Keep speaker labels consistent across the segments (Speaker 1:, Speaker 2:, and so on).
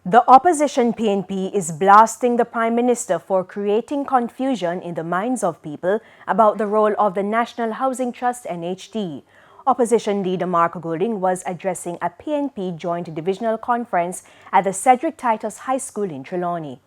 Speaker 1: The opposition PNP is blasting the Prime Minister for creating confusion in the minds of people about the role of the National Housing Trust NHT. Opposition leader Mark Goulding was addressing a PNP joint divisional conference at the Cedric Titus High School in Trelawney.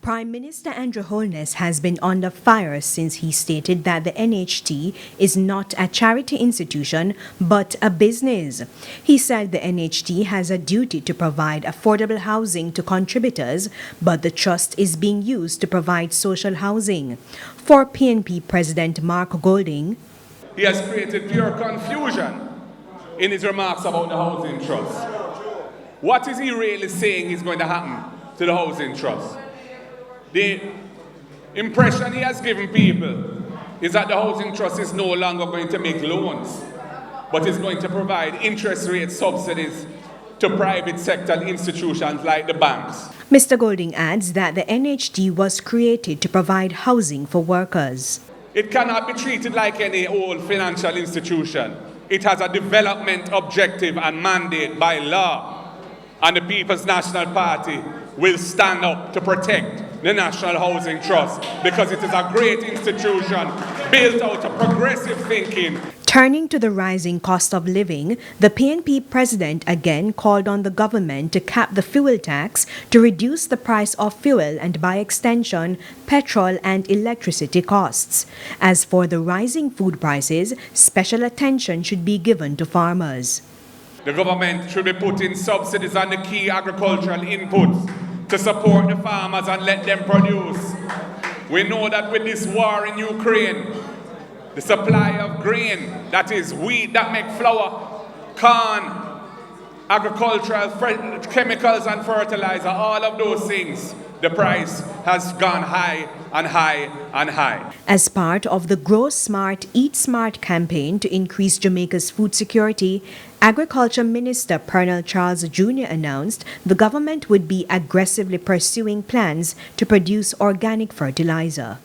Speaker 1: Prime Minister Andrew Holness has been under fire since he stated that the NHT is not a charity institution but a business. He said the NHT has a duty to provide affordable housing to contributors, but the trust is being used to provide social housing. For PNP President Mark Goulding,
Speaker 2: he has created pure confusion in his remarks about the housing trust. What is he really saying is going to happen to the housing trust? The impression he has given people is that the housing trust is no longer going to make loans, but is going to provide interest rate subsidies to private sector institutions like the banks.
Speaker 1: Mr. Goulding adds that the NHT was created to provide housing for workers.
Speaker 2: It cannot be treated like any old financial institution. It has a development objective and mandate by law, and the People's National Party will stand up to protect the National Housing Trust because it is a great institution built out of progressive thinking.
Speaker 1: Turning to the rising cost of living, the PNP president again called on the government to cap the fuel tax to reduce the price of fuel and, by extension, petrol and electricity costs. As for the rising food prices, special attention should be given to farmers.
Speaker 2: The government should be putting subsidies on the key agricultural inputs to support the farmers and let them produce. We know that with this war in Ukraine, the supply of grain, that is wheat that make flour, corn, agricultural chemicals and fertilizer, all of those things, the price has gone high and high and high.
Speaker 1: As part of the Grow Smart, Eat Smart campaign to increase Jamaica's food security, Agriculture Minister Pernell Charles Jr. announced the government would be aggressively pursuing plans to produce organic fertilizer.